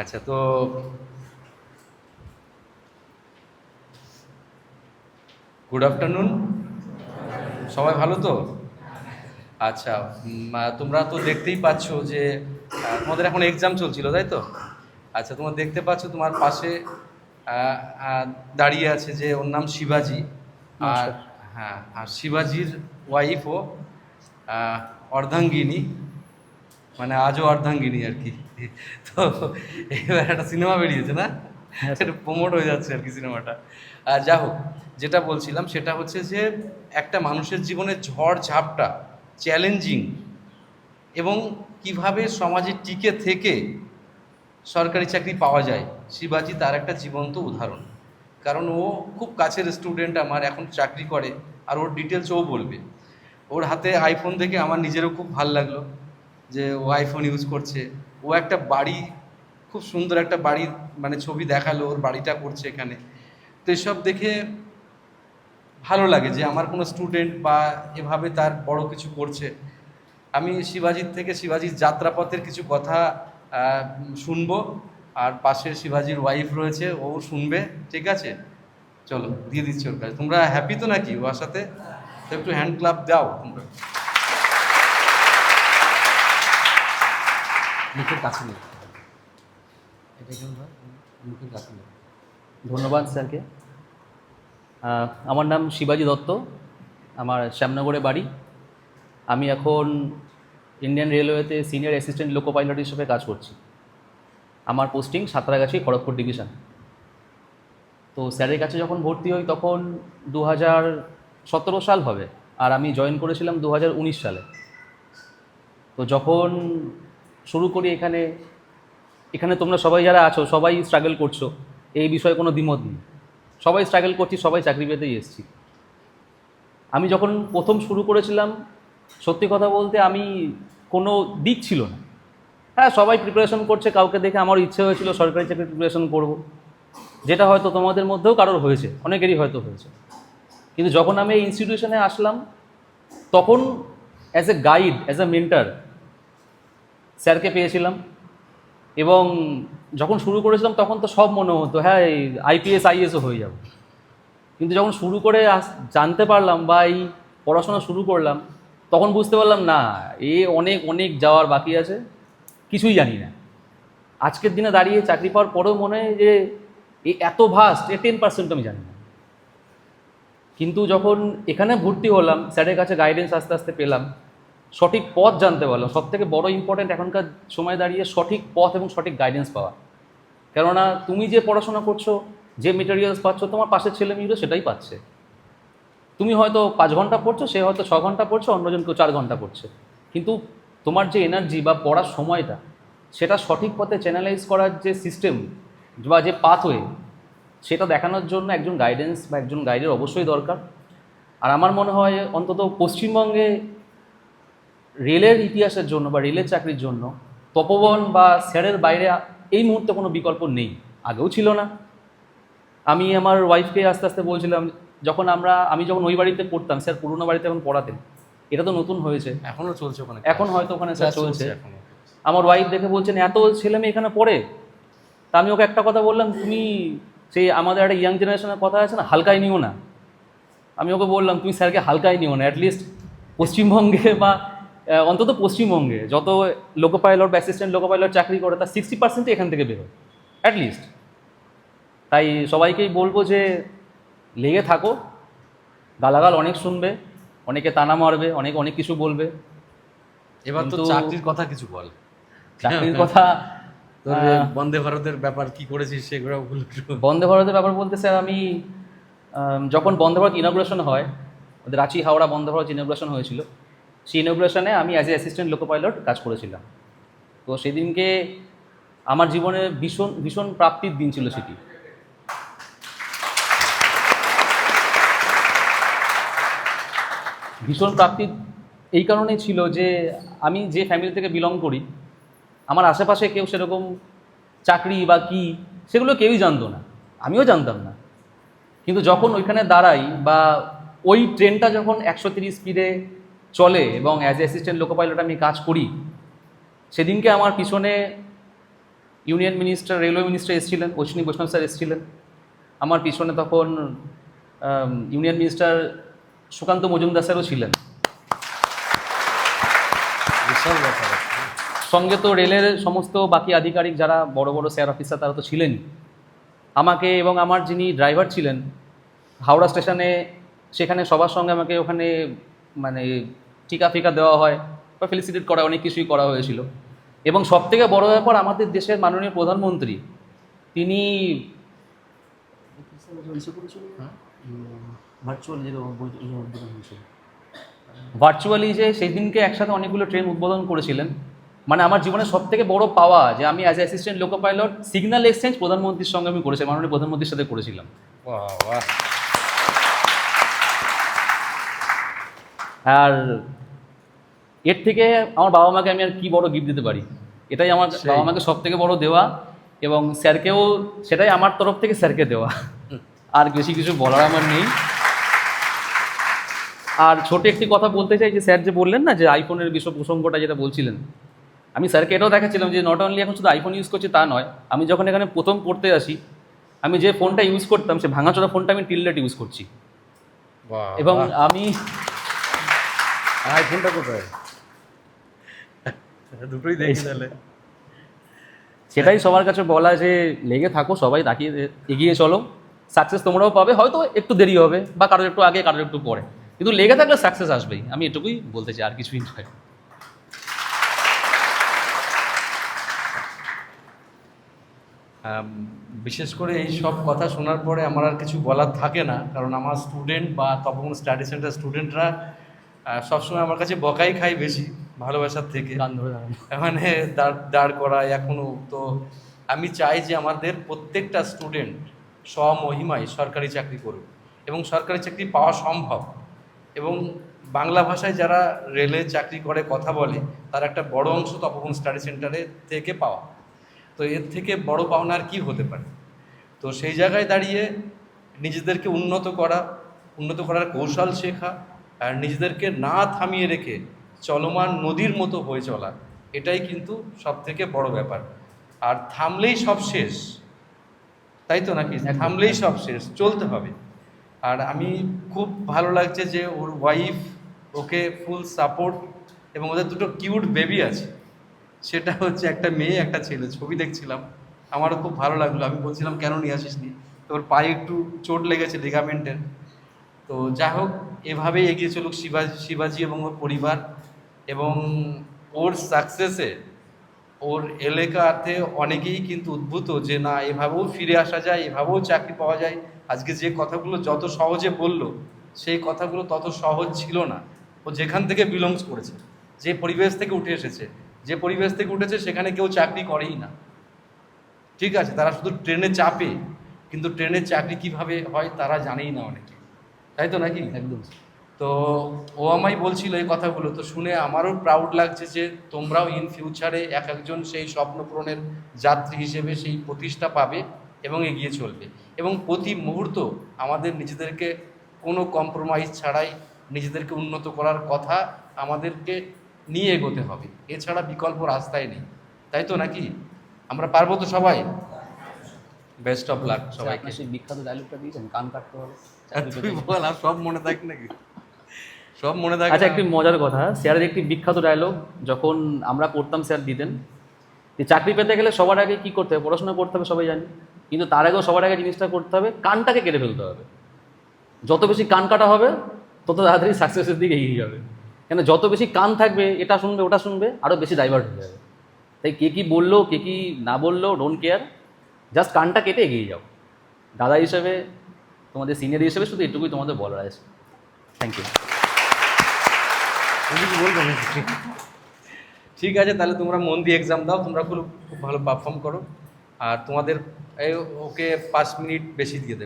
আচ্ছা, তো good afternoon. সবাই ভালো তো? আচ্ছা, তোমরা তো দেখতেই পাচ্ছ যে তোমাদের এখন এক্সাম চলছিল, তাই তো? আচ্ছা, তোমরা দেখতে পাচ্ছ তোমার পাশে আহ, আহ, দাঁড়িয়ে আছে যে ওর নাম শিবাজি। আর নমস্কার। হ্যাঁ, আর শিবাজির ওয়াইফও অর্ধাঙ্গিনী, মানে আজও অর্ধাঙ্গিনী আর কি। তো এবার একটা সিনেমা বেরিয়েছে না, হ্যাঁ স্যার। এটা প্রমোট হয়ে যাচ্ছে আর কি সিনেমাটা। যা হোক, যেটা বলছিলাম সেটা হচ্ছে যে একটা মানুষের জীবনে ঝড় ঝাপটা, চ্যালেঞ্জিং, এবং কিভাবে সমাজে টিকে থেকে সরকারি চাকরি পাওয়া যায়, শিবাজি তার একটা জীবন্ত উদাহরণ। কারণ ও খুব কাছের স্টুডেন্ট আমার, এখন চাকরি করে, আর ওর ডিটেলস ও বলবে। ওর হাতে আইফোন দেখে আমার নিজেরও খুব ভাল লাগলো যে ও আইফোন ইউজ করছে। ও একটা বাড়ি, খুব সুন্দর একটা বাড়ি, মানে ছবি দেখালো ওর বাড়িটা করছে এখানে। তো এসব দেখে ভালো লাগে যে আমার কোনো স্টুডেন্ট বা এভাবে তার বড় কিছু করছে। আমি শিবাজির থেকে, শিবাজির যাত্রাপথের কিছু কথা শুনবো। আর পাশে শিবাজির ওয়াইফ রয়েছে, ও শুনবে। ঠিক আছে, চলো দিয়ে দিচ্ছি ওর কাছে। তোমরা হ্যাপি তো নাকি ওর সাথে? তো একটু হ্যান্ড ক্লাব দাও তোমরা। মুখের কাছে নেই, এটা কেমন হয়? মুখের কাছে নেই। ধন্যবাদ স্যারকে। আমার নাম শিবাজি দত্ত, আমার শ্যামনগরে বাড়ি। আমি এখন ইন্ডিয়ান রেলওয়েতে সিনিয়র অ্যাসিস্ট্যান্ট লোকো পাইলট হিসেবে কাজ করছি। আমার পোস্টিং সাঁতরাগাছি, খড়গপুর ডিভিশন। তো স্যারের কাছে যখন ভর্তি হই তখন 2017 সাল হবে, আর আমি জয়েন করেছিলাম 2019 সালে। তো যখন শুরু করি এখানে এখানে তোমরা সবাই যারা আছো সবাই স্ট্রাগল করছো, এই বিষয়ে কোনো দ্বিমত নেই। সবাই স্ট্রাগল করছি, সবাই চাকরি পেতেই এসেছি। আমি যখন প্রথম শুরু করেছিলাম, সত্যি কথা বলতে আমি কোনো দিক ছিল না। হ্যাঁ, সবাই প্রিপারেশন করছে, কাউকে দেখে আমার ইচ্ছে হয়েছিল সরকারি চাকরির প্রিপারেশন করব, যেটা হয়তো তোমাদের মধ্যেও কারোর হয়েছে, অনেকেরই হয়তো হয়েছে। কিন্তু যখন আমি এই ইনস্টিটিউশনে আসলাম তখন as a guide, as a mentor স্যারকে পেয়েছিলাম। এবং যখন শুরু করেছিলাম তখন তো সব মনে হতো হ্যাঁ এই আইপিএস আইএসও হয়ে যাবে। কিন্তু যখন শুরু করে জানতে পারলাম বা এই পড়াশোনা শুরু করলাম, তখন বুঝতে পারলাম না, এ অনেক অনেক যাওয়ার বাকি আছে, কিছুই জানি না। আজকের দিনে দাঁড়িয়ে চাকরি পাওয়ার পরেও মনে হয় যে এ এত ভাস্ট, এ 10% আমি জানি না। কিন্তু যখন এখানে ভর্তি হলাম, স্যারের কাছে গাইডেন্স আস্তে আস্তে পেলাম, সঠিক পথ জানতে পারলাম। সবথেকে বড় ইম্পর্ট্যান্ট এখনকার সময় দাঁড়িয়ে সঠিক পথ এবং সঠিক গাইডেন্স পাওয়া। কেননা তুমি যে পড়াশোনা করছো, যে মেটেরিয়ালস পাচ্ছ, তোমার পাশের ছেলে মেয়েরও সেটাই পাচ্ছে। তুমি হয়তো 5 ঘন্টা পড়ছো, সে হয়তো 6 ঘন্টা পড়ছে, অন্যজন কেউ 4 ঘন্টা পড়ছে। কিন্তু তোমার যে এনার্জি বা পড়ার সময়টা, সেটা সঠিক পথে চ্যানেলাইজ করার যে সিস্টেম বা যে পাথওয়ে, সেটা দেখানোর জন্য একজন গাইডেন্স বা একজন গাইডের অবশ্যই দরকার। আর আমার মনে হয় অন্তত পশ্চিমবঙ্গে রেলের ইতিহাসের জন্য বা রেলের চাকরির জন্য তপোবন বা স্যারের বাইরে এই মুহূর্তে কোনো বিকল্প নেই, আগেও ছিল না। আমি আমার ওয়াইফকে আস্তে আস্তে বলছিলাম, আমি যখন ওই বাড়িতে পড়তাম, স্যার পুরোনো বাড়িতে এখন পড়াতেন, এটা তো নতুন হয়েছে, এখনো চলছে ওখানে এখন হয়তো ওখানে স্যার চলছে। এখনো। আমার ওয়াইফ দেখে বলছেন এত ছেলে মেয়ে এখানে পড়ে। তা আমি ওকে একটা কথা বললাম, তুমি সেই আমাদের একটা ইয়াং জেনারেশনের কথা আছে না, হালকায় নিও না। আমি ওকে বললাম তুমি স্যারকে হালকায় নিও না, অ্যাটলিস্ট পশ্চিমবঙ্গে বা অন্তত পশ্চিমবঙ্গে যত লোকো পাইলট বা অ্যাসিস্ট্যান্ট লোকো পাইলট চাকরি করে তার 60% এখান থেকে বেরোয় অ্যাটলিস্ট। তাই সবাইকেই বলবো যে লেগে থাকো, গালাগাল অনেক শুনবে, অনেকে তানা মারবে, অনেক অনেক কিছু বলবে। এবার তো কিন্তু চাকরির কথা কিছু বল। চাকরির কথা, তোর বন্দে ভারতের ব্যাপার কি করেছিস সেগুলো বল একটু। বন্দে ভারতের ব্যাপার বলতে স্যার আমি যখন বন্দে ভারত ইনগ্রেশন হয়, ওদের রাঁচি হাওড়া বন্দে ভারত ইনগ্রেশন হয়েছিল, সেই ইনগ্রেশনে আমি as a assistant loco pilot কাজ করেছিলাম। তো সেদিনকে আমার জীবনে ভীষণ ভীষণ প্রাপ্তির দিন ছিল সেটি। ভীষণ প্রাপ্তি এই কারণেই ছিল যে আমি যে ফ্যামিলি থেকে বিলং করি, আমার আশেপাশে কেউ সেরকম চাকরি বা কি সেগুলো কেউই জানতো না, আমিও জানতাম না। কিন্তু যখন ওইখানে দাঁড়াই বা ওই ট্রেনটা যখন 130 স্পিডে চলে এবং as a assistant loco pilot আমি কাজ করি, সেদিনকে আমার পিছনে ইউনিয়ন মিনিস্টার, রেলওয়ে মিনিস্টার এসেছিলেন, অশ্বিনী বৈষ্ণব স্যার এসেছিলেন। আমার পিছনে তখন ইউনিয়ন মিনিস্টার সুকান্ত মজুমদার স্যারও ছিলেন। বিশাল ব্যাপার। সঙ্গে তো রেলের সমস্ত বাকি আধিকারিক যারা বড় বড় স্যার অফিসার তারা তো ছিলেনই। আমাকে এবং আমার যিনি ড্রাইভার ছিলেন হাওড়া স্টেশনে, সেখানে সবার সঙ্গে আমাকে ওখানে মানে টিকা ফিকা দেওয়া হয় বা ফেলিসিটেট করা, অনেক কিছুই করা হয়েছিল। এবং সবথেকে বড় ব্যাপার, আমাদের দেশের মাননীয় প্রধানমন্ত্রী তিনি ভার্চুয়ালি যে সেই দিনকে একসাথে অনেকগুলো ট্রেন উদ্বোধন করেছিলেন। মানে আমার জীবনের সবথেকে বড় পাওয়া যে আমি as assistant loco pilot signal exchange প্রধানমন্ত্রীর সঙ্গে আমি করেছি, মাননীয় প্রধানমন্ত্রীর সাথে করেছিলাম। বাহ বাহ। আর এর থেকে আমার বাবা মাকে আমি আর কি বড় গিফট দিতে পারি, এটাই আমার সেই। বাবা মাকে সব থেকে বড় দেওয়া, এবং স্যারকেও সেটাই আমার তরফ থেকে স্যারকে দেওয়া। আর বেশি কিছু বলার আমার নেই। আর ছোট একটি কথা বলতে চাই, যে স্যার যে বললেন না যে আইফোনের বিষয় প্রসঙ্গটা যেটা বলছিলেন, আমি স্যারকে এটাও দেখাচ্ছিলাম যে নট অনলি এখন শুধু আইফোন ইউজ করছি তা নয়, আমি যখন এখানে প্রথম পড়তে আসি আমি যে ফোনটা ইউজ করতাম সে ভাঙাচোরা ফোনটা আমি টিললেট ইউজ করছি। বাহ, এবং বাহ। আমি আইফোনটা কোথায়? দুটোই দেখি তাহলে। সেটাই সবার কাছে বলা যে লেগে থাকো, সবাই তাকিয়ে এগিয়ে চলো, সাকসেস তোমরাও পাবে, হয়তো একটু দেরি হবে বা কারোর একটু আগে কারোর একটু পরে, কিন্তু লেগে থাকলে সাকসেস আসবেই। আমি এটুকুই বলতে চাই, আর কিছুই নয়। বিশেষ করে এই সব কথা শোনার পরে আমার আর কিছু বলার থাকে না, কারণ আমার স্টুডেন্ট বা তপন স্টাডি সেন্টার স্টুডেন্টরা সবসময় আমার কাছে বকাই খায় বেশি ভালোবাসার থেকে। গান ধরে দাঁড়ানো। মানে দাঁড় করায় এখনও। তো আমি চাই যে আমাদের প্রত্যেকটা স্টুডেন্ট স্বমহিমায় সরকারি চাকরি করুক, এবং সরকারি চাকরি পাওয়া সম্ভব। এবং বাংলা ভাষায় যারা রেলে চাকরি করে কথা বলে তার একটা বড় অংশ তপন স্টাডি সেন্টারে থেকে পাওয়া। তো এর থেকে বড় পাওনা আর কি হতে পারে? তো সেই জায়গায় দাঁড়িয়ে নিজেদেরকে উন্নত করার কৌশল শেখা, আর নিজেদেরকে না থামিয়ে রেখে চলমান নদীর মতো হয়ে চলা, এটাই কিন্তু সব থেকে বড় ব্যাপার। আর থামলেই সব শেষ, তাই তো নাকি? একদম। থামলেই সব শেষ, চলতে হবে। আর আমি খুব ভালো লাগছে যে ওর ওয়াইফ ওকে ফুল সাপোর্ট, এবং ওদের দুটো কিউট বেবি আছে, সেটা হচ্ছে একটা মেয়ে একটা ছেলে। ছবি দেখছিলাম, আমারও খুব ভালো লাগলো। আমি বলছিলাম কেন নিয়ে আসিসনি, তো ওর পায়ে একটু চোট লেগেছে লিগামেন্টের। তো যাই হোক, এভাবেই এগিয়ে চলুক শিবাজি এবং ওর পরিবার, এবং ওর সাকসেসে ওর এলাকাতে অনেকেই কিন্তু উদ্ভূত যে না, এভাবেও ফিরে আসা যায়, এভাবেও চাকরি পাওয়া যায়। আজকে যে কথাগুলো যত সহজে বলল, সেই কথাগুলো তত সহজ ছিল না। ও যেখান থেকে বিলংস করেছে, যে পরিবেশ থেকে উঠে এসেছে, যে পরিবেশ থেকে উঠেছে সেখানে কেউ চাকরি করেই না। ঠিক আছে, তারা শুধু ট্রেনে চাপে, কিন্তু ট্রেনের চাকরি কিভাবে হয় তারা জানেই না অনেকে, তাই তো নাকি? একদম। তো ও আমায় বলছিল এই কথাগুলো, তো শুনে আমারও প্রাউড লাগছে যে তোমরাও ইন ফিউচারে এক একজন সেই স্বপ্ন পূরণের যাত্রী হিসেবে সেই প্রতিষ্ঠা পাবে এবং এগিয়ে চলবে। এবং প্রতি মুহূর্ত আমাদের নিজেদেরকে কোনো কম্প্রোমাইজ ছাড়াই নিজেদেরকে উন্নত করার কথা আমাদেরকে নিয়ে এগোতে হবে, এছাড়া বিকল্প রাস্তায় নেই, তাই তো নাকি? আমরা পারবো তো সবাই? বেস্ট অফ লাক সবাইকে। আপনার সেই বিখ্যাত ডায়লগটা দিয়েছেন, কান কাটতে হবে। তুই বল, আর সব মনে থাকে নাকি? সব মনে থাকে আচ্ছা, না? একটি মজার কথা, স্যারের একটি বিখ্যাত ডায়লগ যখন আমরা পড়তাম স্যার দিতেন, যে চাকরি পেতে গেলে সবার আগে কি করতে হবে, পড়াশোনা করতে হবে, সবাই জানি, কিন্তু তার আগেও সবার আগে জিনিসটা করতে হবে, কানটাকে কেটে ফেলতে হবে। যত বেশি কান কাটা হবে তত তাড়াতাড়ি সাকসেসের দিকে এগিয়ে যাবে। কেন, যত বেশি কান থাকবে, এটা শুনবে ওটা শুনবে, আরও বেশি ডাইভার্ট হয়ে যাবে। তাই কে কী বললো কে কী না বললো ডোন্ট কেয়ার, জাস্ট কানটা কেটে এগিয়ে যাও। দাদা হিসেবে, তোমাদের সিনিয়র হিসেবে শুধু এটুকুই তোমাদের বলার আছে। Thank you. তুমি কি বলবো নাকি? ঠিক আছে, তাহলে তোমরা মন দিয়ে এক্সাম দাও, তোমরা খুব খুব ভালো পারফর্ম করো। আর তোমাদের ওকে 5 মিনিট বেশি দিয়ে দেবে।